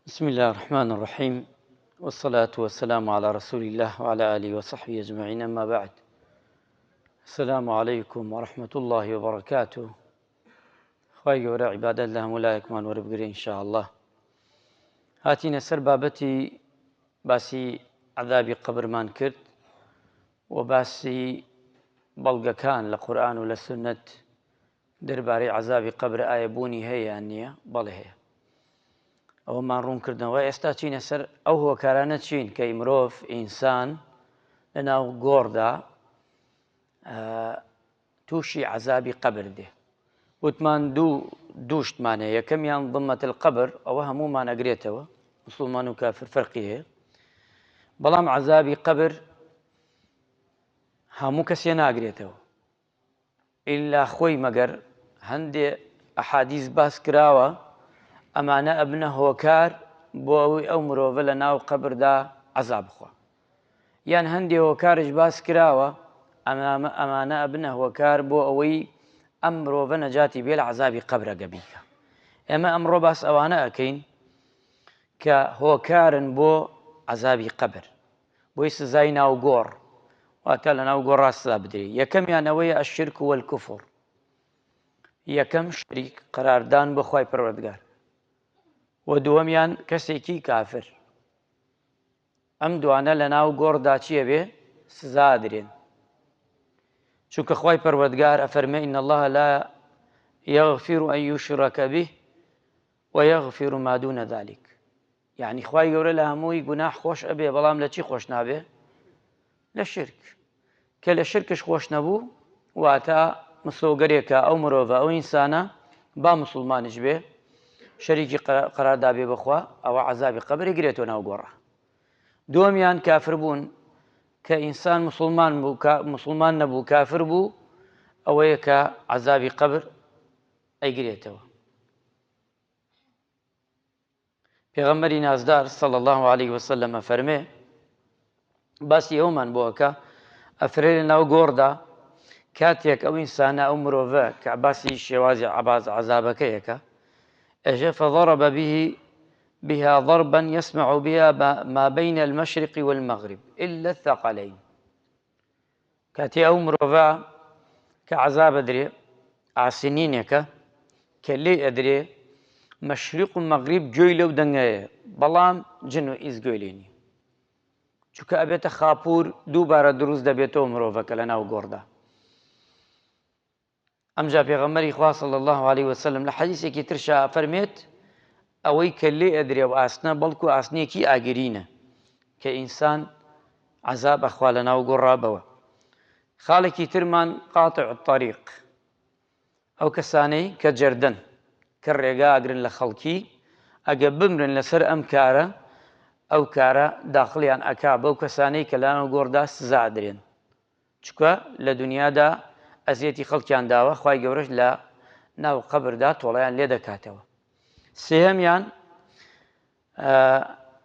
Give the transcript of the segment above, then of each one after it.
بسم الله الرحمن الرحيم والصلاة والسلام على رسول الله وعلى آله وصحبه أجمعين، أما بعد. السلام عليكم ورحمة الله وبركاته. خواهي قورا عبادة الله ملايكمان وربقري إن شاء الله. هاتين سر بابتي باسي عذابي قبر مان كرت وباسي بلغة كان لقرآن ولسنة درباري عذابي قبر آيبوني هي أنية بله هي ئەومان ڕوون کردنەوە. ئێستا چینە سەر ئەو هۆکارانە چین کە مرۆڤ ئینسان لەناو گۆڕدا تووشی عەزابی قەبر دێ. وتمان دوو شتمانەیە، یەکەمیان ضمەت القەبر، ئەوە هەموومان ئەگرێتەوە، موسڵمان و کافر فەرقی هەیە، بەڵام عەزابی قەبر هەموو کەسێ ناگرێتەوە ئیلا خۆی مەگەر هەندێ ئەحادیث باس کراوە ئەمانە ئەبنە هۆکار بۆ ئەوەی ئەو مرۆڤە لە ناو قەبردا عەزاب بخوا، یان هەندێ هۆکارش باس کراوە ئەمانە ئەبنە هۆکار بۆ ئەوەی ئەم مرۆڤە نەجاتی بێ لە عەزابی قەبرەگە بیکە. ئێمە ئەمڕۆ باس ئەوانە ئەکەین کە هۆکارن بۆ عەزابی قەبر، بۆی سزای ناو گۆڕ، واتە لە ناو گۆڕا سزا بدرێت. یەکەمیان ئەوەیە ئەشرک والکوفر، یەکەم شریک قەراردان بۆ خوای پەروەردگار، و دووەمیان کەسێکی کافر. ئەم دوانە لە ناو گۆڕدا چیە بێ؟ سزا درێن، چونکە خوای پەروەردگار ئەفەرمێ ئین الله لا یغفر ئەن یوشرەک به ویغفر ما دون ذلك. یعنی خوای گەورە لە هەمووی گوناح خۆش ئەبێ، بەڵام لە چی خۆش نابێ؟ لە شرک. کە لە شرکش خۆش نەبوو واتە مسۆگەرێکە ئەو مرۆڤە ئەو ئینسانە با موسڵمانش بێ شەریکی قەراردا بێ بخوا، ئەوە عەزابی قەبری گرێتەوە ناو گۆڕە. دووەمیان کافر بوون، کە ئینسان موسڵمان نەبوو کافر بوو، ئەوەیە کە عەزابی قەبر ئەیگرێتەوە. پێغەمبەری نازدار صلی الله عليه وسلم ئەفەرمێ، باسی ئەومان بۆکە ئەفرێ لە ناو گۆڕدا کاتێک ئەو ئینسانە ئەو مرۆڤە کە باسی شێوازی عەزابەکەیەکە أجا فضرب بها ضربا يسمع بها ما بين المشرق والمغرب إلا الثقلين. كاتي أو مروفا كعذاب أدري عسنينك كلي أدري مشرق ومغرب جويلو دنيا بلام جنو إز جويليني شو كأبيت خابور دوبارة دروز دبيتو مروفا كلنا وقوردا. ئەمجا پێغەمبەری خوا صلی الله عليه وسلم لە حەدیثێکی ترشا فەرمێت ئەوەی کە لێ ئەدرێ و ئاسنە بەڵکو ئاسنێکی ئاگرینە کە ئینسان عەزاب ئەخوا لە ناو گۆڕابەوە. خاڵێکی ترمان قاتع الطەریق، ئەو کەسانەی کە جەردەن کە ڕێگا ئەگرن لە خەڵکی، ئەگە بمرن لەسەر ئەم کارە، ئەو کارە داخڵیان ئەکا بەو کەسانەی کە لە ناو گۆڕدا سزا ئەدرێن، چونکە لە دونیادا ئەزیەتی خەڵکیان داوە، خوای گەورەش لە ناو قەبردا تۆڵەیان لێ دەکاتەوە. سێهەمیان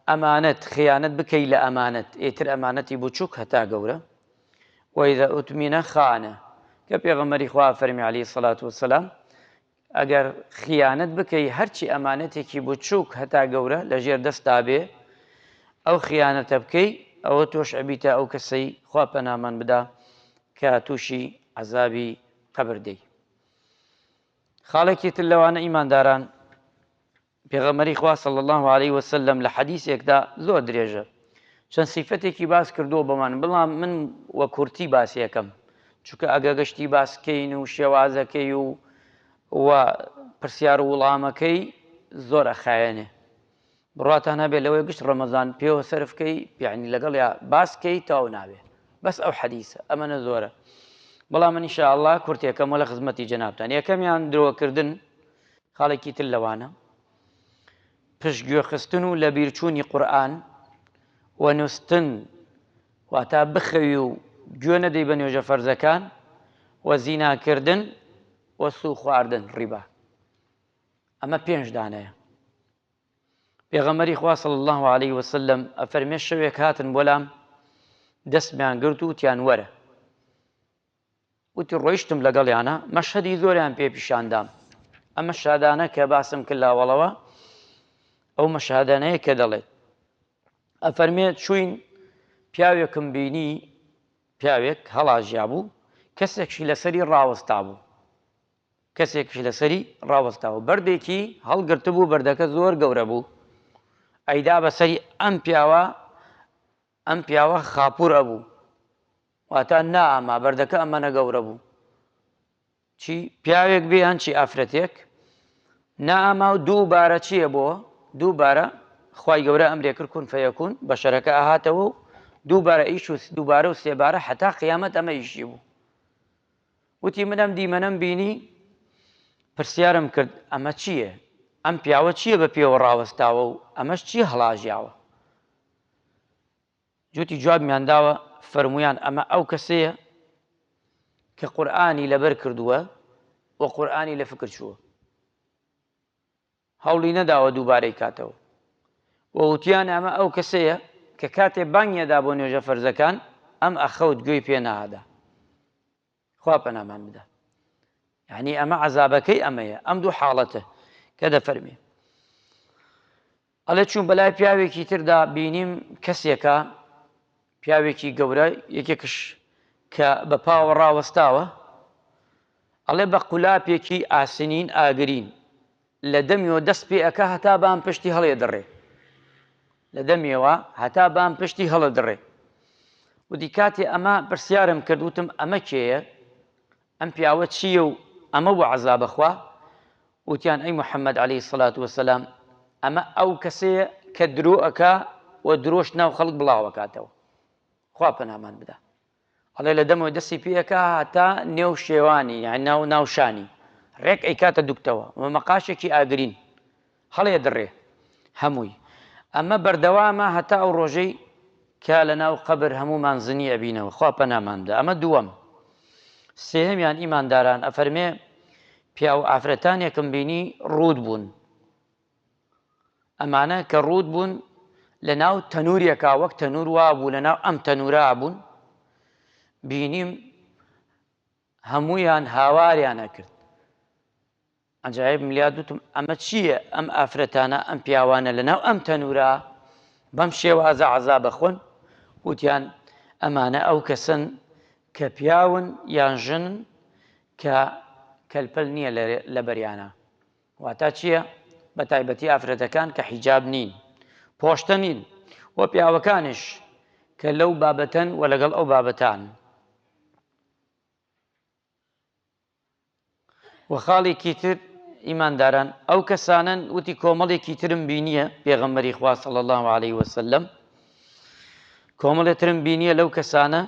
ئەمانەت، خیانەت بکەی لە ئەمانەت، ئێتر ئەمانەتی بچووک هەتا گەورە. وەئیذا ئوتمینە خانە، کە پێغەمبەری خوا فەرمی عەلەیهی سەڵات وەسەلام ئەگەر خیانەت بکەی هەرچی ئەمانەتێکی بچووک هەتا گەورە لە ژێر دەستا بێ، ئەو خیانەتە بکەی، ئەوە تۆش ئەبیتە ئەو کەسەی خوا پەنامان بدا کە تووشی عەزابی قەبر دەی. خاڵێکی تر لەوانە ئیمانداران، پێغەمبەری خوا صلی الله عليه وسلم لە حەدیثێکدا زۆر درێژە چەند سیفەتێکی باس کردووە بەمان، بەڵام من وە کورتی باسی یەکەم، چونکە ئەگە گەشتی باسکەین و شێوازەکەی و پرسیار و وڵامەکەی زۆر ئەخایەنێ. بڕاتان هەبێ لەوەی گشت ڕەمەزان پێوە سەرفکەی، یعنی لەگەڵ یا باسکەی تاو نابێ، بەس ئەو حەدیثە ئەمەنە زۆرە. بەڵام من ئینشاءالله کورتێکەمە لە خزمەتی جەنابتان. یەکەمیان درۆکردن، خاڵێکی تر لەوانە پشتگوێخستن و لە بیرچوونی قورئان و نووستن، واتە بخەوی و گوێ نەدەی بە نوێژە فەرزەکان، و زیناکردن و سوو خواردن ڕیبا. ئەمە پێنج دانەیە. پێغەمبەری خوا صلی الله عليه وسلم ئەفەرمێ شەوێک هاتن بۆلام، دەستمیان گرت و وتیان وەرە. وتی ڕۆیشتم لەگەڵیانە، مەشهەدی زۆریان پێ پیشاندام. ئەمە شادانە کە باسم کرد لاوەڵەوە، ئەو مەشهادانەیە کە دەڵێت ئەفەرمێت چوین پیاوێکم بینی پیاوێک هەڵاژیا بوو کەسێکشی لەسەری ڕاوەستا بوو کەسێکش لەسەری ڕاوەستاوە بەردێکی هەڵگرتە بوو بەردەکە زۆر گەورە بوو ئەیدا بەسەری ئەم پیاوە خاپوور ئەبوو واتە نائەما بەردەکە ئەمەنە گەورە بوو چی پیاوێک بێ هەنچی ئافرەتێک نائەما و دووبارە چییە بۆ دووبارە خوای گەورە ئەمرێ کرد کون فەیەکون بەشەرەکە ئاهاتەوە و دووبارە ئیش و دووبارە و سێبارە حتا قیامەت ئەمە ئیشی بوو وتی منەم دیمەنەم بینی پرسیارم کرد ئەمە چییە ئەم پیاوە چییە بە پێوە ڕاوەستاوە و ئەمەش چی هەڵاژیاوە جوتی جوابمیان داوە فەرمویان ئەمە ئەو کەسەیە کە قورئانی لەبەر کردووە و قورئانی لە فکر چووە هەوڵی نەداوە دووبارەی کاتەوە ووتیان ئەمە ئەو کەسەیە کە کاتێ بانگێدا بۆ نوێژە فەرزەکان ئەم ئەخەوت گوێی پێ ناهادا خوا پەنامان بدە یعنی ئەمە عەزابەکەی ئەمەیە ئەم دوو حاڵەتە کە دەفەرمێ ئەڵێ چوون بەلای پیاوێکی تردا بینیم کەسێکە پیاوێکی گەورە یەکێکش کە بە پاوە ڕاوەستاوە ئەڵێ بە قولاپێکی ئاسنین ئاگرین لە دەمیەوە دەست پێ ئەکا هەتا بام پشتی هەڵێ دەڕێ لە دەمیەوە هەتا بام پشتی هەڵە دەڕێ وتی کاتێ ئەمە پرسیارم کرد وتم ئەمە کێیە ئەم پیاوە چییە و ئەمە بۆ عەزابە خوا وتیان ئەی محەممەد عەلەیهی سەڵات وەسەلام ئەمە ئەو کەسەیە کە درۆ ئەکا و درۆش ناو خەڵک بڵاوەکاتەوە خوا پەنامان بدە ئەڵێ لە دەمەوە دەستی پێەکە هەتا نێو شێوانی یعنی ناوشانی ڕێک ئەیکاتە دوکتەوە وە مەقاشێکی ئاگرین هەڵێ دڕێ هەمووی ئەمە بەردەوامە هەتا ئەو ڕۆژەی کە لە ناو قەبر هەموومان زنی ئەبینەوە خوا پەنامان بدە ئەمە دووەم سێهەمیان ئیمانداران ئەفەرمێ پیا و ئافرەتانێکم بینی ڕوود بوون ئەمانە کە ڕوود بوون لە ناو تەنوورێکا وەک تەنوور وا بوو لە ناو ئەم تەنورا بوون بینیم هەموویان هاواریانە کرد عەجایب ملیاد وتم ئەمە چییە ئەم ئافرەتانە ئەم پیاوانە لە ناو ئەم تەنورا بەم شێوازە عەزابە خۆن وتیان ئەمانە ئەو کەسن کە پیاون یان ژنن کە کەلپەل نییە لە بەریانە واتە چییە بە تایبەتی ئافرەتەکان کە حیجاب نین پۆشتە نین وە پیاوەکانش کە لەو بابەتەن و لەگەڵ ئەو بابەتان و خاڵێکی تر ئیمانداران ئەو کەسانن وتی کۆمەڵێکی ترم بینیە پێغەمبەری خوا صلی الله علیه وسلم کۆمەڵێک ترم بینیە لەو کەسانە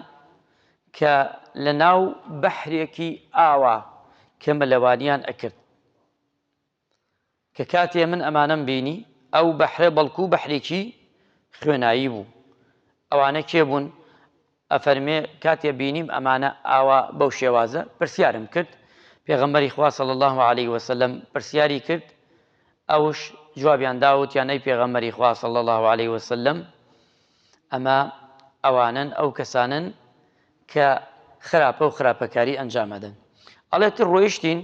کە لە ناو بەحرێکی ئاوا کە مەلەوانیان ئەکرد کە کاتێ من ئەمانەم بینی ئەو بەحرە بەڵکو بەحرێکی خوێنایی بوو ئەوانە کێ بوون ئەفەرمێ کاتێ بینیم ئەمانە ئاوا بەو شێوازە پرسیارم کرد پێغەمبەری خوا صلی الله علیه وسلم پرسیاری کرد ئەوش جوابیان داوتیان ئەی پێغەمبەری خوا صلی الله علیه وسلم ئەمە ئەوانن ئەو کەسانن کە خراپە و خراپەکاری ئەنجامەدەن ئەڵێت ڕۆیشتین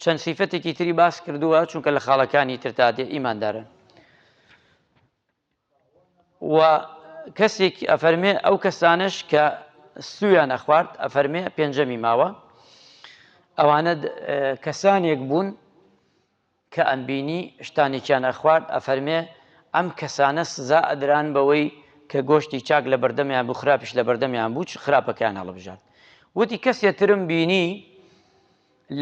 چەند سیفەتێکی تری باس کردووە چونکە لە خاڵەکانی ترتادێ ئیماندارن و کەسێک ئەفەرمێ ئەو کەسانش کە سویان ئەخوارد ئەفەرمێ پێنجەمی ماوە ئەوانە کەسانێک بوون کە ئەمبینی شتانێکیان ئەخوارد ئەفەرمێ ئەم کەسانە سزا ئەدران بەوەی کە گۆشتی چاک لە بەردەمیان بوو خراپیش لە بەردەمیان بوو خراپەکەیان هەڵبژارد وتی کەسێک ترم بینی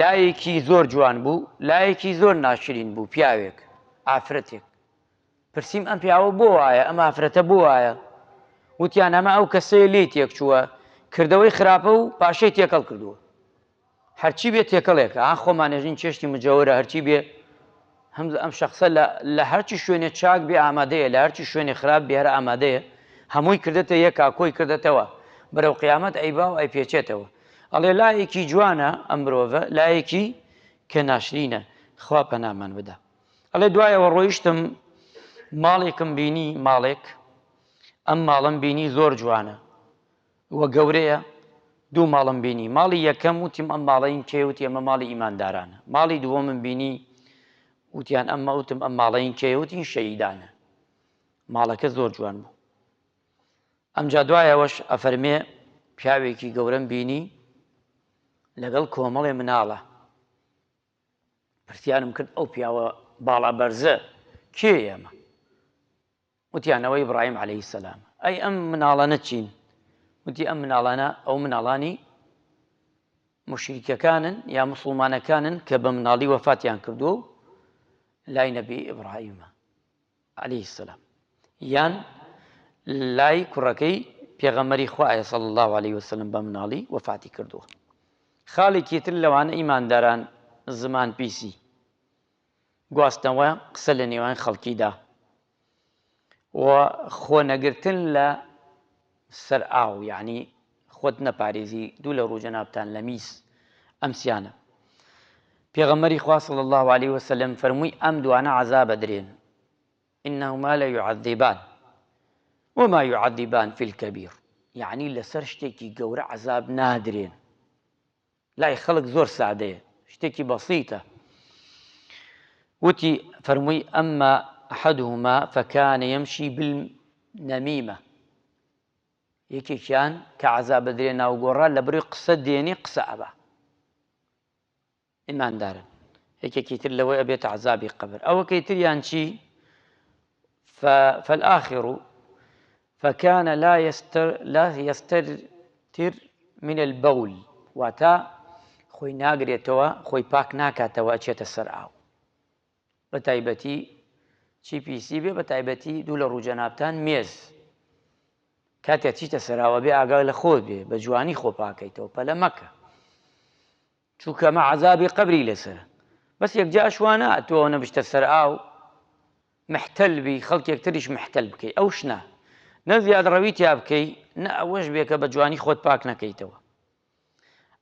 لایەکی زۆر جوان بوو لایەکی زۆر ناشرین بوو پیاوێک ئافرەتێک پرسییم ئەم پیاوە بۆ وایە ئەم ئافرەتە بۆ وایە وتیان ئەمە ئەو کەسەیە لێ تێک چووە کردەوەی خراپە و پاشەی تێکەڵ کردووە هەرچی بێ تێکەڵێکە ئا خۆمانێژین چێشتی مجەوەرە هەرچی بێ ئەم شخصە لە هەرچی شوێنێ چاک بێ ئامادەیە لە هەرچی شوێنێ خراپ بێ هەر ئامادەیە هەمووی کردێتە یەکا کۆی کردێتەوە بەرەو قیامەت ئەیبا و ئەی پێچێتەوە ئەڵێ لایەکی جوانە ئەم مرۆڤە لایەکی کە ناشرینە خوا پەنامان بدە ئەڵێ دوایەوە ڕۆیشتم ماڵێکم بینی ماڵێک ئەم ماڵم بینی زۆر جوانە وە گەورەیە دوو ماڵم بینی ماڵی یەکەم وتیم ئەم ماڵەین کێ وتی ئەمە ماڵی ئیماندارانە ماڵی دووەمم بینی وتیان ئەمە وتم ئەم ماڵەین کێ وتین شەیدانە ماڵەکە زۆر جوان بوو ئەمجا دوایەوەش ئەفەرمێ پیاوێکی گەورەم بینی لەگەڵ کۆمەڵێ مناڵە پرسیارم کرد ئەو پیاوە باڵا بەرزە کێ ئێمە وتیانەوە ئیبراهیم عەلەیهی سەلام ئەی ئەم مناڵانە چین وتی ئەم مناڵانە ئەو مناڵانی مشریکەکانن یا موسڵمانەکانن کە بە مناڵی وەفاتیان کردووە و لای نەبی ئیبراهیمە عەلەیهی سەلام یان لای کوڕەکەی پێغەمبەری خوایە صلی الله عەلەیه وسەلەم بە مناڵی وەفاتی کردووە خاڵێکی تر لەوانە ئیمانداران زمان پیسی گواستنەوە قسە لە نێوان خەڵکیدا و خۆنەگرتن لە سەر ئاو یعنی خۆت نەپارێزی دوو لە ڕووجەنابتان لە میس ئەمسیانە پێغەمبەری خوا صلی الله عەلەیه وسەلەم فەرمووی ئەم دوانە عەزاب ئەدرێن ئینەهوما لەیعەذیبان وما يعذبان في الكبير يعني لەسەر شتێکی گەورە عەزاب نادرێن لای خەڵک زۆر سادەیە شتێکی بەسیتە وتی فەرمووی ئەمما ئەحەدهما فەکانە یەمشی بالنەمیمە یەکێکیان کە عەزاب ئەدرێن ناوگۆڕا لە بڕی قسە دێنێ قسە ئەبا ئیماندارن یەکێکی تر لەوەی ئەبێتە عەزابی قەبر ئەوەکەی تریان چی فالآخر فكان لا يستتر من البول واتا خوي ناگرێتەوە خۆی پاک ناکاتەوە ئەچێتە سەر ئاو بە تایبەتی چی پیسی بێ بە تایبەتی دوو لە ڕووجەنابتان مێز کاتێک چیتە سەراوە بێ ئاگای لە خۆت بێ بە جوانی خۆ پاکەیتەوە پەلە مەکە چونکە ئەمە عەزابی قەبری لەسەرە بەس یەکجا شوانە تۆ نەبشتە سەر ئاو محتەل بی خەڵکێک تریش محتەل بکەی ئەو شنە نە زیادڕەوی تیا بکەی نە ئەوەش بێ کە بە جوانی خۆت پاک نەکەیتەوە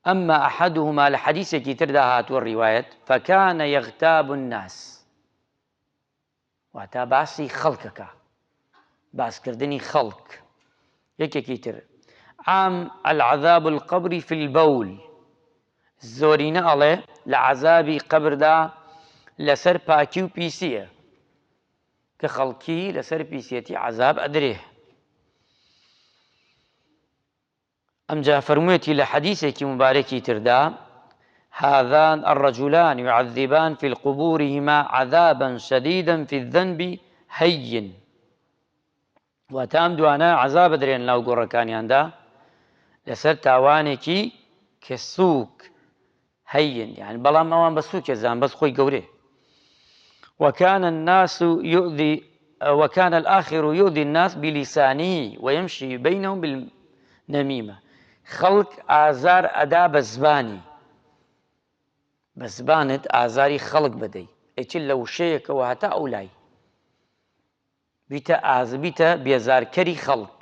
ئەمما ئەحەدهما لە حەدیثێکی تردا هاتووە ڕیوایەت فەکانە یەغتاب الناس واتا باسی خەڵکەکە باسکردنی خەڵک یەکێکی تر عام العذاب القبر في البول زۆرینە ئەڵێ لە عەزابی قەبردا لەسەر پاکی و پیسیە کە خەڵکی لەسەر پیسێتی عەزاب ئەدرێ ئەمجا فەرموویەتی لە حەدیثێکی مبارەکی تردا هذان الرجلان يعذبان في قبورهما عذابا شديدا في الذنب هين واتام دوانە عەزاب ئەدرێن ناو گۆڕەکانیاندا لەسەر تاوانێکی کە سووک هەین يعني بەڵام ئەوان بە سووکێ زان بەس خۆی گەورێ وكان الآخر يؤذي الناس بلسانه ويمشي بينهم بالنميمة خەڵک ئازار ئەدا بە زبانی بە زبانت ئازاری خەڵک بدەی ئەچ لە وشەیەکەوە هەتا ئەو لای بیتە بێزارکەری خەڵک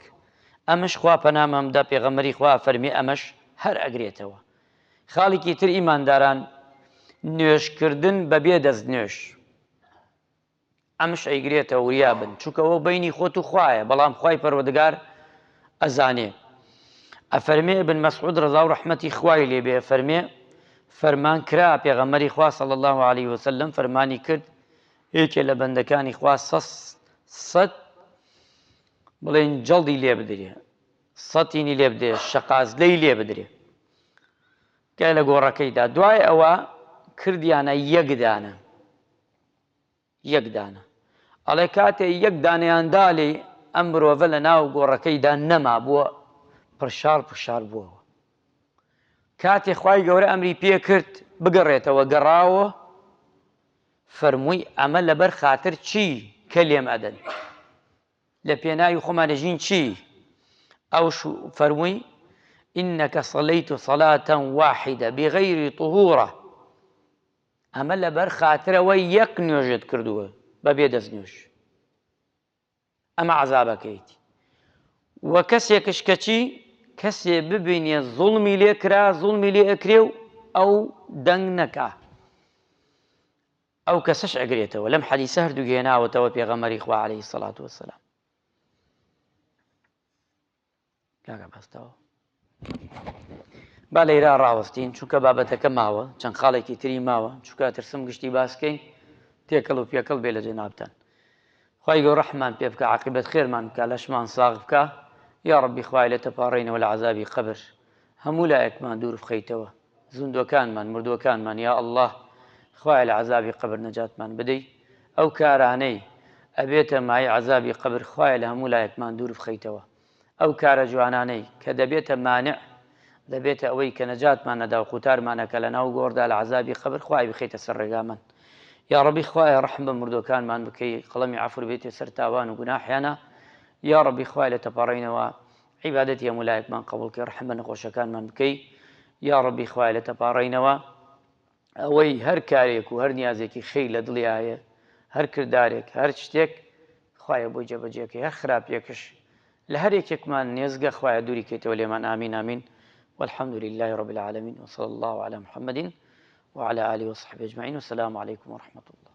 ئەمەش خوا پەنامەمدا پێغەمبەری خوا فەرمی ئەمەش هەر ئەگرێتەوە خاڵێکی تر ئیمانداران نوێشکردن بەبێ دەست نوێش ئەمش ئەیگرێتەوە وریابن چونکەوە بەینی خۆت و خوایە بەڵام خوای پەروەردگار ئەزانێ ئەفەرمێ ابن مەسعود ڕەضا و ڕەحمەتی خوای لێبێ فەرمێ فەرمان کرا پێغەمبەری خوا صلی الله عەلەیه وسەلەم فەرمانی کرد یەکێ لە بەندەکانی خوا سەد بڵێن جەڵدی لێ بدرێ سەتینی لێ بدرێ شەقازلەی لێ بدرێ کە لە گۆڕەکەیدا دوای ئەوە کردیانە یەک دانە ئەڵێ کاتێ یەک دانەیاندا لێ ئەم مرۆڤە لە ناو گۆڕەکەیدا نەما بووە پرشار بووەوە کاتێ خوای گەورە ئەمری پێ کرد بگەڕێتەوە گەڕاوە فەرمووی ئەمە لەبەر خاتر چی کە لێم ئەدەن لە پێناوی خۆمانەژین چی ئەو فەرمووی إنك صليت صلاة واحدة بغير طهورة ئەمە لەبەر خاترەوە یەک نوێژت کردووە بەبێ دەست نوێژ ئەمە عەزابەکەیتی وە کەسێکش کە چی کەسێ ببینێ زوڵمی لێ کرا زوڵمی لێ ئەکرێ و ئەو دەنگ نەکا ئەو کەسەش ئەگرێتەوە لەم حەدیثە هەردوو گێناوەتەوە پێغەمبەری خوا عەلەیهی سەڵات وەسەلام کاکە بەستەوە با لەیرا ڕاوەستین چونکە بابەتەکە ماوە چەند خاڵێکی تری ماوە چونکە ترسم گشتی باسکەین تێکەڵ و پێکەڵ بێ لە جێنابتان. خوای گەورە ڕەحمان پێ بکە، عاقبەت خێرمان بکە، لەشمان ساغ بکە. یا ڕەبی خوای لە تەپاڕێنەوە لە عەزابی قەبر هەموو لایەکمان دوور بخەیتەوە، زیندوەکانمان مردووەکانمان یا ئەڵڵاه خوای لە عەزابی قەبر نەجاتمان بدەی. ئەو کارانەی ئەبێتە مای عەزابی قەبر خوای لە هەموو لایەکمان دوور بخەیتەوە. ئەو کارە جوانانەی کە دەبێتە مانع، دەبێتە ئەوەی کە نەجاتمان نەدا و قوتارمانەکە لە ناو گۆڕدا لە عەزابی قەبر خوای بخەیتە سەر ڕێگامان. یا ڕەبی خوایە ڕەحم بە مردووەکانمان بکەی، قەڵەمی عەفو بێتە سەر تاوان و گوناحیانە. یا ڕەبی خوای لە تەپاڕینەوە عیبادەتی هەموو لایەکمان قبوڵکەی، ڕەحم بە نەخۆشەکانمان بکەی. یا ڕەبی خوای لە تەپاڕینەوە ئەوەی هەر کارێک و هەر نیازێکی خەی لە دڵی هەیە، هەر کردارێک هەر شتێک خوایە بۆی جێبەجێکەی، هەر خراپێکش لە هەر یەکێکمان نێزگە خوایە دووری کەیتەوە لێمان. ئامین ئامین. والحمد لله رب العالمين وصلى الله على محمد وعلى آله وصحبه أجمعين والسلام عليكم ورحمة الله.